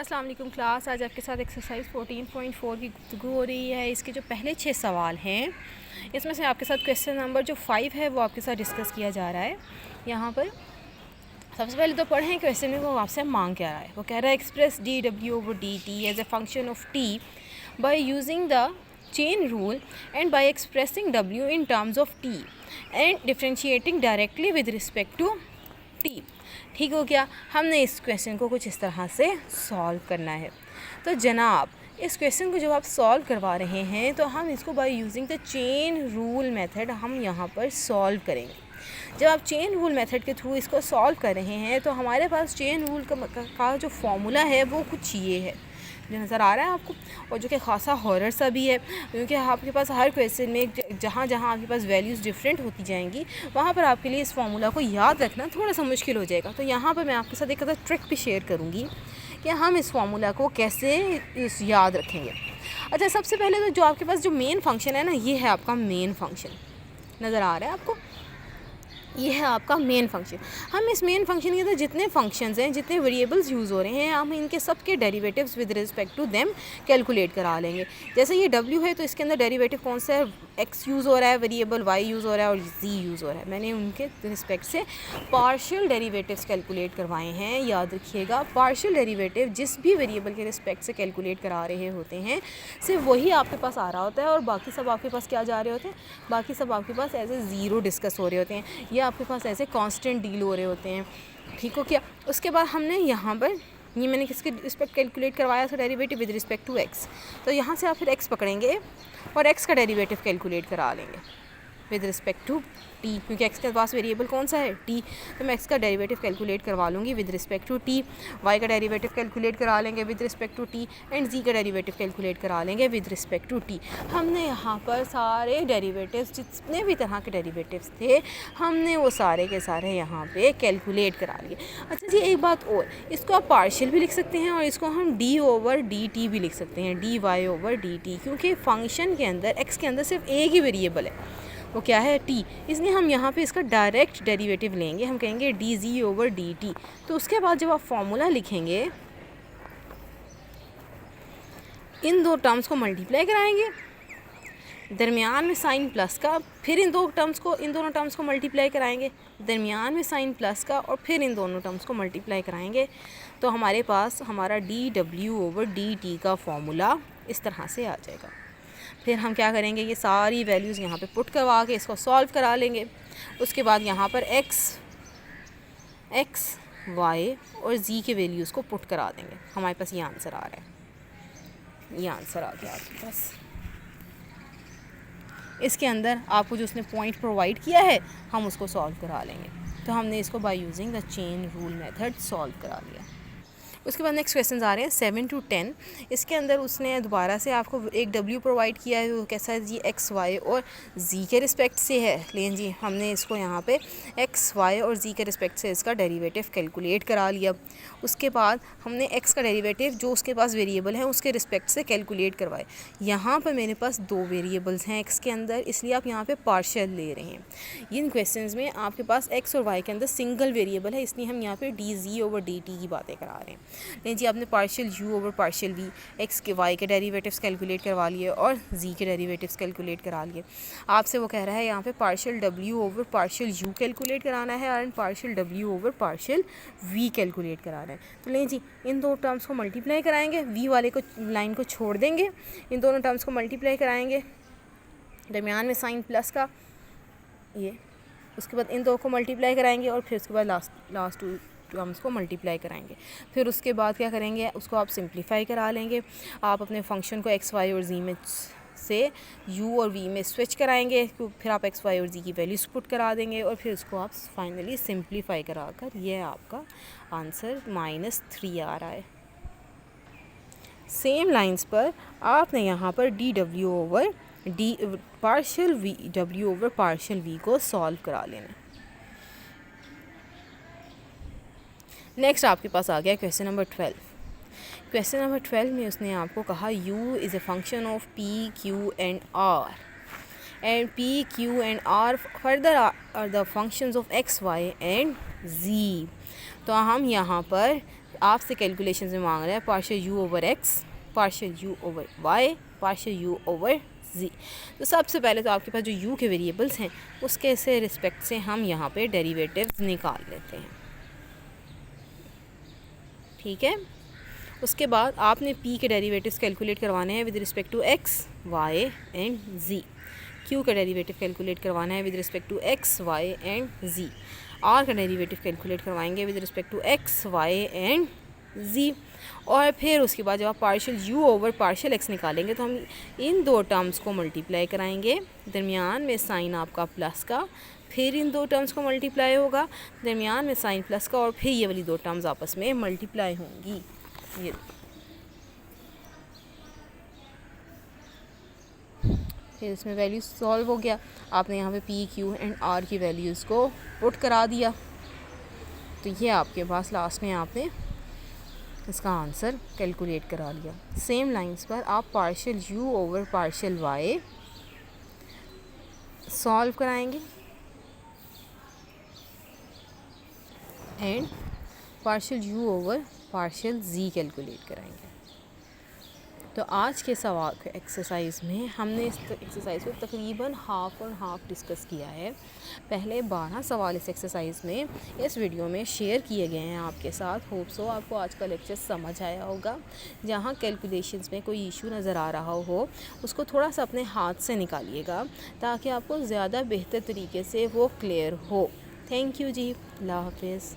अस्सलाम वालेकुम क्लास। आज आपके साथ एक्सरसाइज 14.4 की गुफ्तगू हो रही है। इसके जो पहले 6 सवाल हैं, इसमें से आपके साथ क्वेश्चन नंबर जो 5 है वो आपके साथ डिस्कस किया जा रहा है। यहाँ पर सबसे पहले तो पढ़ें क्वेश्चन में वो आपसे मांग क्या रहा है। वो कह रहा है express D W over D T as a function of T by using the chain rule and by expressing W in terms of T and differentiating directly with respect to T. ठीक हो गया। हमने इस question को कुछ इस तरह से सॉल्व करना है। तो जनाब, इस क्वेश्चन को जब आप सॉल्व करवा रहे हैं तो हम इसको bye using the chain rule method हम यहाँ पर सॉल्व करेंगे। जब आप चेन रूल मेथड के थ्रू इसको सॉल्व कर रहे हैं तो हमारे पास चेन रूल का जो फॉर्मूला है वो कुछ ये है जो नज़र आ रहा है आपको, और जो कि खासा हॉरर सा भी है, क्योंकि आपके पास हर क्वेश्चन में जहाँ जहाँ आपके पास वैल्यूज़ डिफरेंट होती जाएंगी वहाँ पर आपके लिए इस फार्मूला को याद रखना थोड़ा सा मुश्किल हो जाएगा। तो यहाँ पर मैं आपके साथ एक ट्रिक भी शेयर करूँगी कि हम इस फार्मूला को कैसे याद रखेंगे। अच्छा, सबसे पहले तो जो आपके पास जो मेन फंक्शन है ना, ये है आपका मेन फंक्शन। नज़र आ रहा है आपको, ये है आपका मेन फंक्शन। हम इस मेन फंक्शन के अंदर जितने फंक्शंस हैं, जितने वेरिएबल्स यूज़ हो रहे हैं, हम इनके सब के derivatives with respect to them calculate करा लेंगे। जैसे ये w है तो इसके अंदर डेरिवेटिव कौन सा है, x यूज़ हो रहा है, वेरिएबल y यूज़ हो रहा है और z यूज़ हो रहा है। मैंने उनके रिस्पेक्ट से पार्शियल डेरिवेटिव्स कैलकुलेट करवाए हैं। याद रखिएगा, पार्शियल डेरिवेटिव जिस भी वेरिएबल के रिस्पेक्ट से कैलकुलेट करा रहे होते हैं सिर्फ वही आपके पास आ रहा होता है, और बाकी सब आपके पास क्या जा रहे होते हैं, बाकी सब आपके पास एज ए ज़ीरो डिस्कस हो रहे होते हैं, या आपके पास ऐसे कांस्टेंट डील हो रहे होते हैं। ठीक हो क्या। उसके बाद हमने यहाँ पर ये मैंने किसके रिस्पेक्ट कैलकुलेट करवाया था, derivative with respect to x। तो यहाँ से आप फिर x पकड़ेंगे और x का डेरिवेटिव कैलकुलेट करा लेंगे विद रिस्पेक्ट टू t, क्योंकि x के पास वेरिएबल कौन सा है, t। तो मैं x का डेरिवेटिव कैलकुलेट करवा लूँगी with respect to t, y का डेरिवेटिव कैलकुलेट करा लेंगे with respect to t and z का डेरिवेटिव कैलकुलेट करा लेंगे विद रिस्पेक्ट टू t। हमने यहाँ पर सारे डेरिवेटिव्स, जितने भी तरह के डेरिवेटिव्स थे, हमने वो सारे के सारे यहाँ पे कैलकुलेट करा लिए। अच्छा जी, एक बात और, इसको आप पार्शियल भी लिख सकते हैं और इसको हम d ओवर डी टी भी लिख सकते हैं, dy ओवर डी टी, क्योंकि फंक्शन के अंदर x के अंदर सिर्फ एक ही वेरिएबल है, वो क्या है, t। इसलिए हम यहाँ पे इसका डायरेक्ट डेरिवेटिव लेंगे, हम कहेंगे dz ओवर dt। तो उसके बाद जब आप फॉर्मूला लिखेंगे, इन दो टर्म्स को मल्टीप्लाई कराएंगे, दरमियान में साइन प्लस का, फिर इन दोनों टर्म्स को मल्टीप्लाई कराएंगे, दरमियान में साइन प्लस का, और फिर इन दोनों टर्म्स को मल्टीप्लाई कराएंगे। तो हमारे पास हमारा dw ओवर dt का फॉर्मूला इस तरह से आ जाएगा। फिर हम क्या करेंगे, ये सारी वैल्यूज़ यहाँ पे पुट करवा के इसको सॉल्व करा लेंगे। उसके बाद यहाँ पर x, y और z के वैल्यूज़ को पुट करा देंगे। हमारे पास ये आंसर आ रहा है, ये आंसर आ गया आपके पास। इसके अंदर आपको जो उसने पॉइंट प्रोवाइड किया है हम उसको सॉल्व करा लेंगे। तो हमने इसको bye using the chain rule method solve करा लिया। उसके बाद नेक्स्ट क्वेश्चन आ रहे हैं 7 to 10। इसके अंदर उसने दोबारा से आपको एक w प्रोवाइड किया है, वो कैसा है जी, x, y और z के रिस्पेक्ट से है। लेकिन जी हमने इसको यहाँ पे x, y और z के रिस्पेक्ट से इसका डेरिवेटिव कैलकुलेट करा लिया। उसके बाद हमने x का डेरिवेटिव जो उसके पास वेरिएबल है उसके रिस्पेक्ट से कैलकुलेट करवाए। यहाँ पर मेरे पास दो वेरिएबल्स हैं x के अंदर, इसलिए आप यहाँ पर पार्शियल ले रहे हैं। इन क्वेश्चन में आपके पास x और y के अंदर सिंगल वेरिएबल है, इसलिए हम यहाँ पर dz ओवर dt की बातें करा रहे हैं। नहीं जी, आपने partial u over partial v, x के y के डेरिवेटिव्स कैलकुलेट करवा लिए और z के डेरिवेटिव्स कैलकुलेट करा लिए। आपसे वो कह रहा है यहाँ पे partial w over partial u calculate कराना है और partial w over partial v calculate कराना है। तो लें जी, इन दो टर्म्स को मल्टीप्लाई कराएंगे, v वाले को लाइन को छोड़ देंगे, इन दोनों टर्म्स को मल्टीप्लाई कराएंगे, दरमियान में साइन प्लस का ये, उसके बाद इन दो को मल्टीप्लाई कराएंगे और फिर उसके बाद लास्ट टू टर्म्स को मल्टीप्लाई कराएंगे। फिर उसके बाद क्या करेंगे, उसको आप सिंप्लीफाई करा लेंगे। आप अपने फंक्शन को x, y और z में से u और v में स्विच कराएंगे, फिर आप x, y और z की वैल्यूज पुट करा देंगे और फिर उसको आप फाइनली सिंप्लीफाई कराकर ये आपका आंसर -3 आ रहा है। सेम लाइंस पर आपने यहाँ पर dw over D partial v, w over partial v को सॉल्व करा लेना। नेक्स्ट आपके पास आ गया क्वेश्चन नंबर 12। क्वेश्चन नंबर 12 में उसने आपको कहा u is a function of p, q and r and p, q and r further are the functions of x, y and z। तो हम यहाँ पर आपसे कैलकुलेशन में मांग रहा है partial u over x, partial u over y, partial u over z। तो सबसे पहले तो आपके पास जो u के वेरिएबल्स हैं उसके से रिस्पेक्ट से हम यहाँ पे डेरिवेटिव्स निकाल लेते हैं, ठीक है। उसके बाद आपने p के डेरिवेटिव्स कैलकुलेट करवाने हैं with respect to x, y and z। q का डेरिवेटिव कैलकुलेट करवाना है with respect to x, y and z। r का डेरिवेटिव कैलकुलेट करवाएंगे with respect to x, y and z। और फिर उसके बाद जब आप partial u over partial x निकालेंगे तो हम इन दो टर्म्स को मल्टीप्लाई कराएंगे, दरमियान में साइन आपका प्लस का, फिर इन दो टर्म्स को मल्टीप्लाई होगा, दरमियान में साइन प्लस का, और फिर ये वाली दो टर्म्स आपस में मल्टीप्लाई होंगी। ये फिर इसमें वैल्यूज सॉल्व हो गया, आपने यहाँ पे p, q एंड r की वैल्यूज़ को पुट करा दिया, तो ये आपके पास लास्ट में आपने इसका आंसर कैलकुलेट करा लिया। सेम लाइंस पर आप partial u over partial y solve कराएंगे and partial u over partial z calculate कराएंगे। तो आज के सवाल के एक्सरसाइज में हमने इस एक्सरसाइज को तकरीबन हाफ़ और हाफ़ डिस्कस किया है। पहले 12 सवाल इस एक्सरसाइज में इस वीडियो में शेयर किए गए हैं आपके साथ। होप सो आपको आज का लेक्चर समझ आया होगा। जहाँ कैलकुलेशंस में कोई इशू नज़र आ रहा हो उसको थोड़ा सा अपने हाथ से निकालिएगा ताकि आपको ज़्यादा बेहतर तरीके से वो क्लियर हो। थैंक यू जी, अल्लाह हाफिज़।